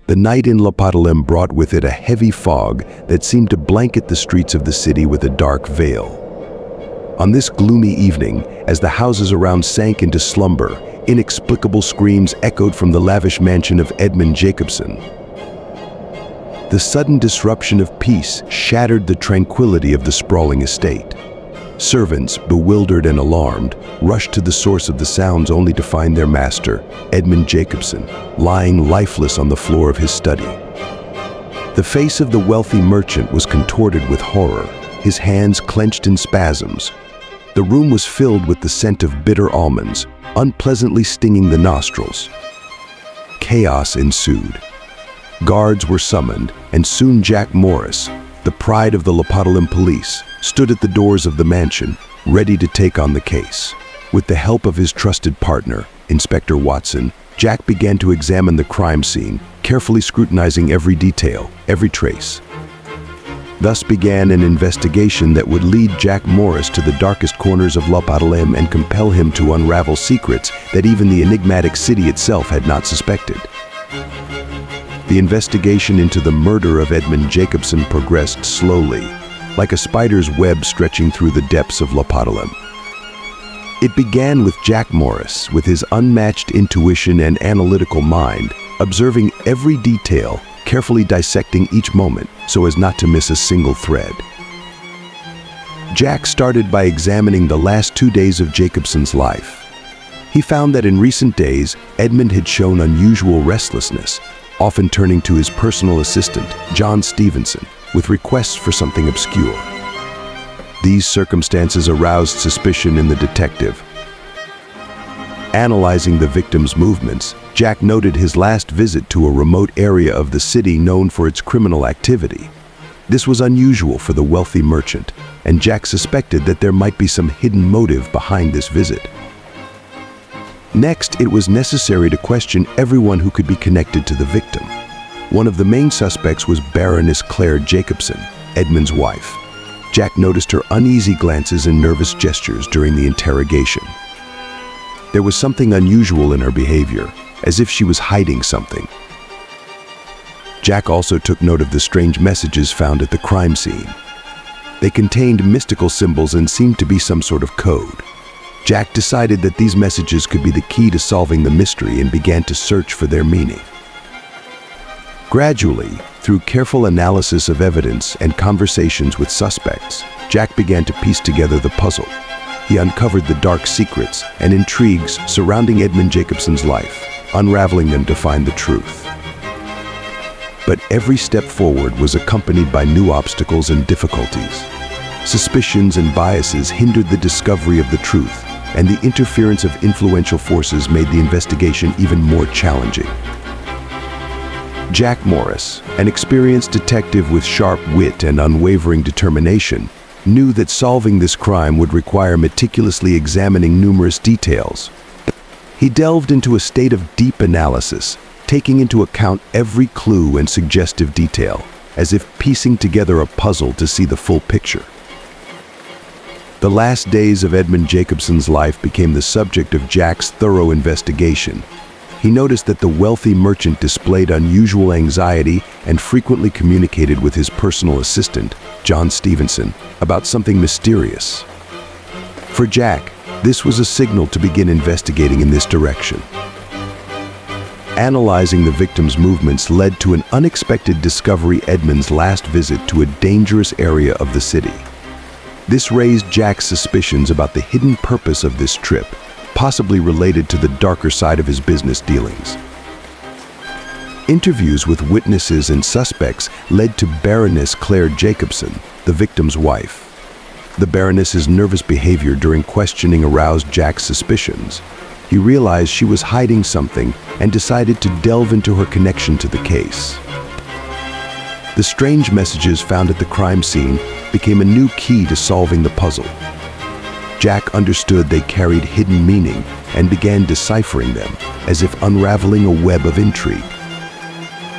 The night in Lopotilem brought with it a heavy fog that seemed to blanket the streets of the city with a dark veil. On this gloomy evening, as the houses around sank into slumber, inexplicable screams echoed from the lavish mansion of Edmund Jacobson. The sudden disruption of peace shattered the tranquility of the sprawling estate. Servants, bewildered and alarmed, rushed to the source of the sounds only to find their master, Edmund Jacobson, lying lifeless on the floor of his study. The face of the wealthy merchant was contorted with horror, his hands clenched in spasms. The room was filled with the scent of bitter almonds, unpleasantly stinging the nostrils. Chaos ensued. Guards were summoned, and soon Jack Morris, the pride of the Lopotilem police, stood at the doors of the mansion, ready to take on the case. With the help of his trusted partner, Inspector Watson, Jack began to examine the crime scene, carefully scrutinizing every detail, every trace. Thus began an investigation that would lead Jack Morris to the darkest corners of Lopotilem and compel him to unravel secrets that even the enigmatic city itself had not suspected. The investigation into the murder of Edmund Jacobson progressed slowly, like a spider's web stretching through the depths of Lopotilem. It began with Jack Morris, with his unmatched intuition and analytical mind, observing every detail, carefully dissecting each moment so as not to miss a single thread. Jack started by examining the last 2 days of Jacobson's life. He found that in recent days, Edmund had shown unusual restlessness, often turning to his personal assistant, John Stevenson, with requests for something obscure. These circumstances aroused suspicion in the detective. Analyzing the victim's movements, Jack noted his last visit to a remote area of the city known for its criminal activity. This was unusual for the wealthy merchant, and Jack suspected that there might be some hidden motive behind this visit. Next, it was necessary to question everyone who could be connected to the victim. One of the main suspects was Baroness Claire Jacobson, Edmund's wife. Jack noticed her uneasy glances and nervous gestures during the interrogation. There was something unusual in her behavior, as if she was hiding something. Jack also took note of the strange messages found at the crime scene. They contained mystical symbols and seemed to be some sort of code. Jack decided that these messages could be the key to solving the mystery and began to search for their meaning. Gradually, through careful analysis of evidence and conversations with suspects, Jack began to piece together the puzzle. He uncovered the dark secrets and intrigues surrounding Edmund Jacobson's life, unraveling them to find the truth. But every step forward was accompanied by new obstacles and difficulties. Suspicions and biases hindered the discovery of the truth, and the interference of influential forces made the investigation even more challenging. Jack Morris, an experienced detective with sharp wit and unwavering determination, knew that solving this crime would require meticulously examining numerous details. He delved into a state of deep analysis, taking into account every clue and suggestive detail, as if piecing together a puzzle to see the full picture. The last days of Edmund Jacobson's life became the subject of Jack's thorough investigation. He noticed that the wealthy merchant displayed unusual anxiety and frequently communicated with his personal assistant, John Stevenson, about something mysterious. For Jack, this was a signal to begin investigating in this direction. Analyzing the victim's movements led to an unexpected discovery: Edmund's last visit to a dangerous area of the city. This raised Jack's suspicions about the hidden purpose of this trip, possibly related to the darker side of his business dealings. Interviews with witnesses and suspects led to Baroness Claire Jacobson, the victim's wife. The Baroness's nervous behavior during questioning aroused Jack's suspicions. He realized she was hiding something and decided to delve into her connection to the case. The strange messages found at the crime scene became a new key to solving the puzzle. Jack understood they carried hidden meaning and began deciphering them, as if unraveling a web of intrigue.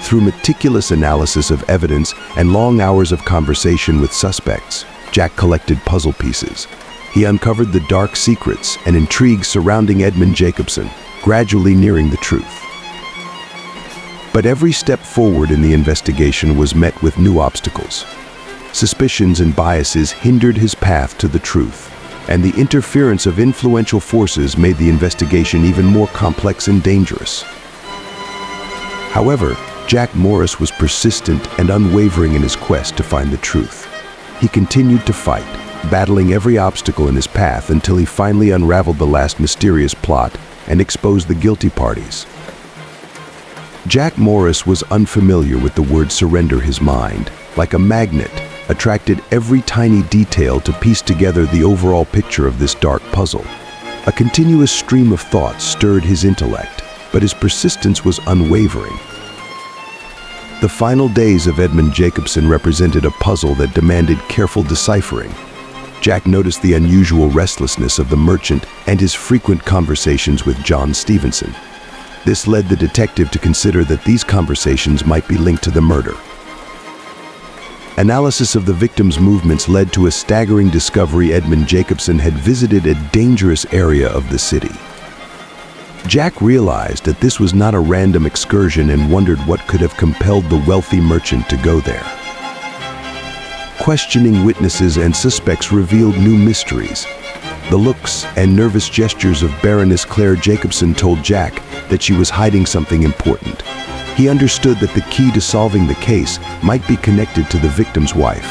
Through meticulous analysis of evidence and long hours of conversation with suspects, Jack collected puzzle pieces. He uncovered the dark secrets and intrigues surrounding Edmund Jacobson, gradually nearing the truth. But every step forward in the investigation was met with new obstacles. Suspicions and biases hindered his path to the truth, and the interference of influential forces made the investigation even more complex and dangerous. However, Jack Morris was persistent and unwavering in his quest to find the truth. He continued to fight, battling every obstacle in his path until he finally unraveled the last mysterious plot and exposed the guilty parties. Jack Morris was unfamiliar with the word surrender. His mind, like a magnet, attracted every tiny detail to piece together the overall picture of this dark puzzle. A continuous stream of thoughts stirred his intellect, but his persistence was unwavering. The final days of Edmund Jacobson represented a puzzle that demanded careful deciphering. Jack noticed the unusual restlessness of the merchant and his frequent conversations with John Stevenson. This led the detective to consider that these conversations might be linked to the murder. Analysis of the victim's movements led to a staggering discovery: Edmund Jacobson had visited a dangerous area of the city. Jack realized that this was not a random excursion and wondered what could have compelled the wealthy merchant to go there. Questioning witnesses and suspects revealed new mysteries. The looks and nervous gestures of Baroness Claire Jacobson told Jack that she was hiding something important. He understood that the key to solving the case might be connected to the victim's wife.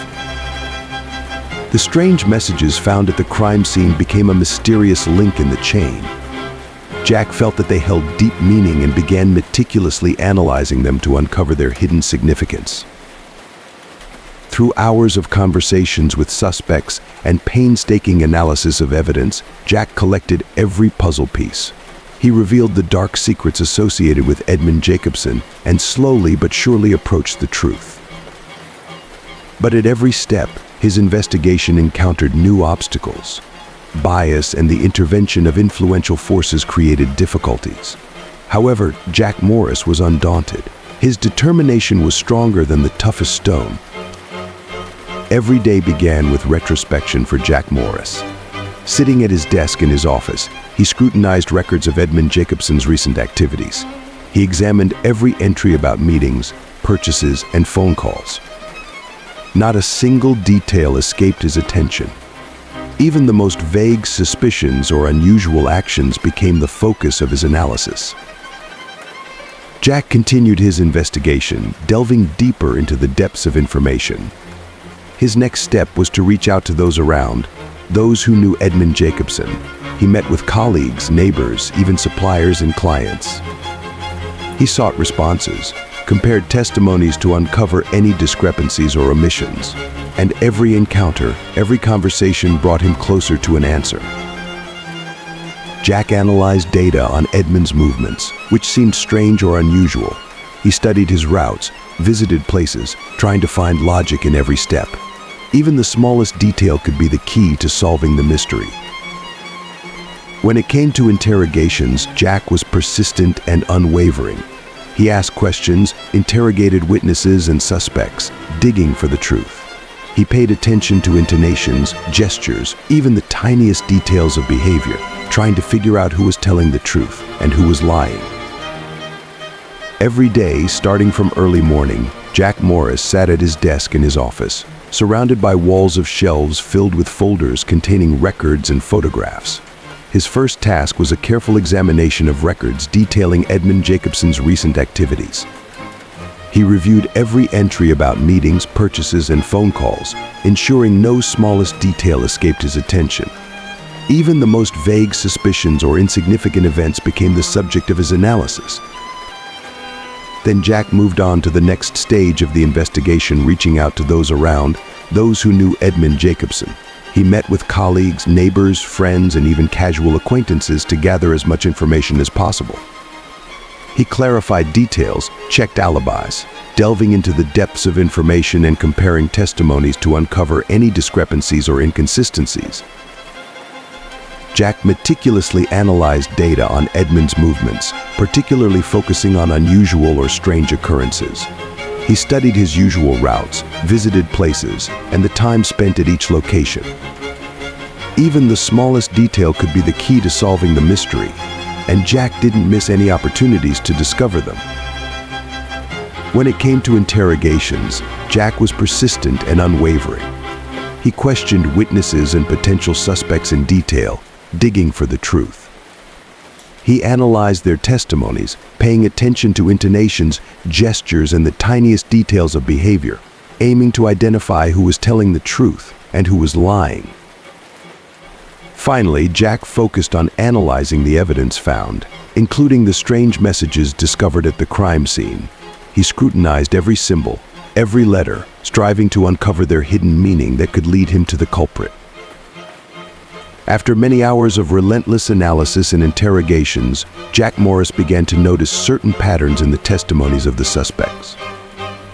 The strange messages found at the crime scene became a mysterious link in the chain. Jack felt that they held deep meaning and began meticulously analyzing them to uncover their hidden significance. Through hours of conversations with suspects and painstaking analysis of evidence, Jack collected every puzzle piece. He revealed the dark secrets associated with Edmund Jacobson and slowly but surely approached the truth. But at every step, his investigation encountered new obstacles. Bias and the intervention of influential forces created difficulties. However, Jack Morris was undaunted. His determination was stronger than the toughest stone. Every day began with retrospection for Jack Morris. Sitting at his desk in his office, he scrutinized records of Edmund Jacobson's recent activities. He examined every entry about meetings, purchases, and phone calls. Not a single detail escaped his attention. Even the most vague suspicions or unusual actions became the focus of his analysis. Jack continued his investigation, delving deeper into the depths of information. His next step was to reach out to those around, those who knew Edmund Jacobson. He met with colleagues, neighbors, even suppliers and clients. He sought responses, compared testimonies to uncover any discrepancies or omissions, and every encounter, every conversation brought him closer to an answer. Jack analyzed data on Edmund's movements, which seemed strange or unusual. He studied his routes, visited places, trying to find logic in every step. Even the smallest detail could be the key to solving the mystery. When it came to interrogations, Jack was persistent and unwavering. He asked questions, interrogated witnesses and suspects, digging for the truth. He paid attention to intonations, gestures, even the tiniest details of behavior, trying to figure out who was telling the truth and who was lying. Every day, starting from early morning, Jack Morris sat at his desk in his office, surrounded by walls of shelves filled with folders containing records and photographs. His first task was a careful examination of records detailing Edmund Jacobson's recent activities. He reviewed every entry about meetings, purchases, and phone calls, ensuring no smallest detail escaped his attention. Even the most vague suspicions or insignificant events became the subject of his analysis. Then Jack moved on to the next stage of the investigation, reaching out to those around, those who knew Edmund Jacobson. He met with colleagues, neighbors, friends, and even casual acquaintances to gather as much information as possible. He clarified details, checked alibis, delving into the depths of information and comparing testimonies to uncover any discrepancies or inconsistencies. Jack meticulously analyzed data on Edmund's movements, particularly focusing on unusual or strange occurrences. He studied his usual routes, visited places, and the time spent at each location. Even the smallest detail could be the key to solving the mystery, and Jack didn't miss any opportunities to discover them. When it came to interrogations, Jack was persistent and unwavering. He questioned witnesses and potential suspects in detail, digging for the truth. He analyzed their testimonies, paying attention to intonations, gestures, and the tiniest details of behavior, aiming to identify who was telling the truth and who was lying. Finally, Jack focused on analyzing the evidence found, including the strange messages discovered at the crime scene. He scrutinized every symbol, every letter, striving to uncover their hidden meaning that could lead him to the culprit. After many hours of relentless analysis and interrogations, Jack Morris began to notice certain patterns in the testimonies of the suspects.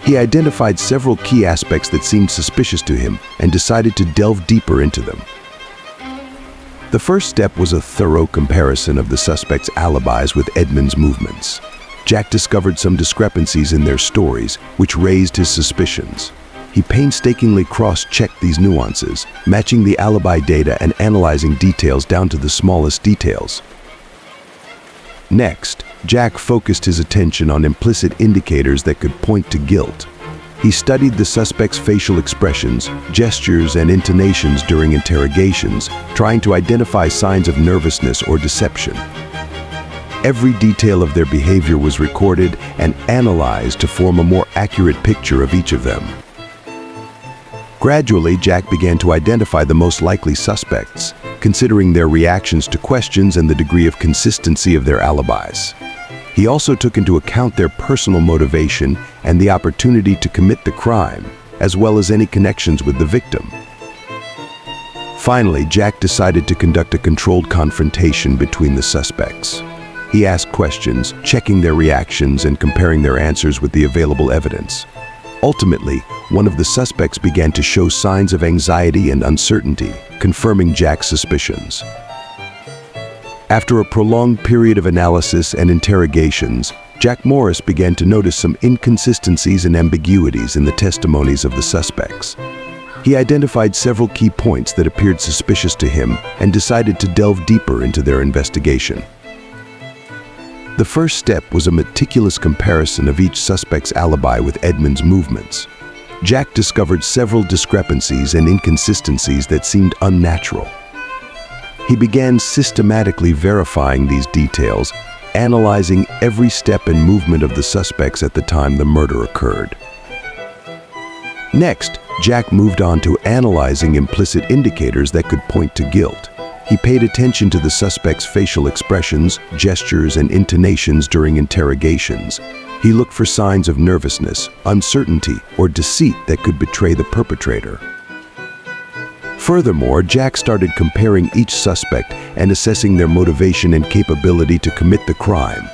He identified several key aspects that seemed suspicious to him and decided to delve deeper into them. The first step was a thorough comparison of the suspects' alibis with Edmund's movements. Jack discovered some discrepancies in their stories, which raised his suspicions. He painstakingly cross-checked these nuances, matching the alibi data and analyzing details down to the smallest details. Next, Jack focused his attention on implicit indicators that could point to guilt. He studied the suspect's facial expressions, gestures, and intonations during interrogations, trying to identify signs of nervousness or deception. Every detail of their behavior was recorded and analyzed to form a more accurate picture of each of them. Gradually, Jack began to identify the most likely suspects, considering their reactions to questions and the degree of consistency of their alibis. He also took into account their personal motivation and the opportunity to commit the crime, as well as any connections with the victim. Finally, Jack decided to conduct a controlled confrontation between the suspects. He asked questions, checking their reactions and comparing their answers with the available evidence. Ultimately, one of the suspects began to show signs of anxiety and uncertainty, confirming Jack's suspicions. After a prolonged period of analysis and interrogations, Jack Morris began to notice some inconsistencies and ambiguities in the testimonies of the suspects. He identified several key points that appeared suspicious to him and decided to delve deeper into their investigation. The first step was a meticulous comparison of each suspect's alibi with Edmund's movements. Jack discovered several discrepancies and inconsistencies that seemed unnatural. He began systematically verifying these details, analyzing every step and movement of the suspects at the time the murder occurred. Next, Jack moved on to analyzing implicit indicators that could point to guilt. He paid attention to the suspect's facial expressions, gestures, and intonations during interrogations. He looked for signs of nervousness, uncertainty, or deceit that could betray the perpetrator. Furthermore, Jack started comparing each suspect and assessing their motivation and capability to commit the crime.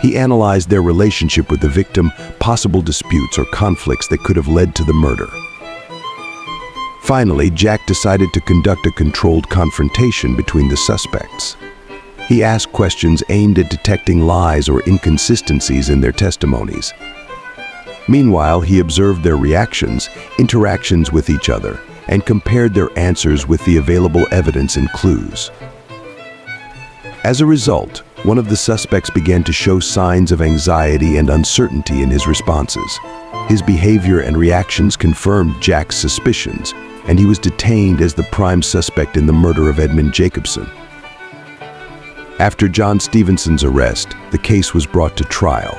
He analyzed their relationship with the victim, possible disputes or conflicts that could have led to the murder. Finally, Jack decided to conduct a controlled confrontation between the suspects. He asked questions aimed at detecting lies or inconsistencies in their testimonies. Meanwhile, he observed their reactions, interactions with each other, and compared their answers with the available evidence and clues. As a result, one of the suspects began to show signs of anxiety and uncertainty in his responses. His behavior and reactions confirmed Jack's suspicions, and he was detained as the prime suspect in the murder of Edmund Jacobson. After John Stevenson's arrest, the case was brought to trial.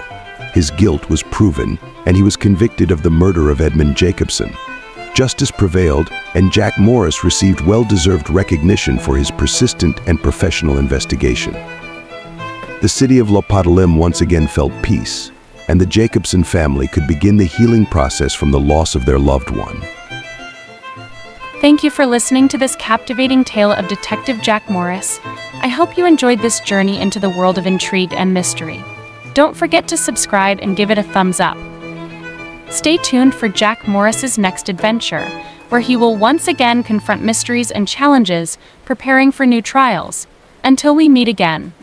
His guilt was proven, and he was convicted of the murder of Edmund Jacobson. Justice prevailed, and Jack Morris received well-deserved recognition for his persistent and professional investigation. The city of Lopotilem once again felt peace, and the Jacobson family could begin the healing process from the loss of their loved one. Thank you for listening to this captivating tale of Detective Jack Morris. I hope you enjoyed this journey into the world of intrigue and mystery. Don't forget to subscribe and give it a thumbs up. Stay tuned for Jack Morris's next adventure, where he will once again confront mysteries and challenges, preparing for new trials. Until we meet again.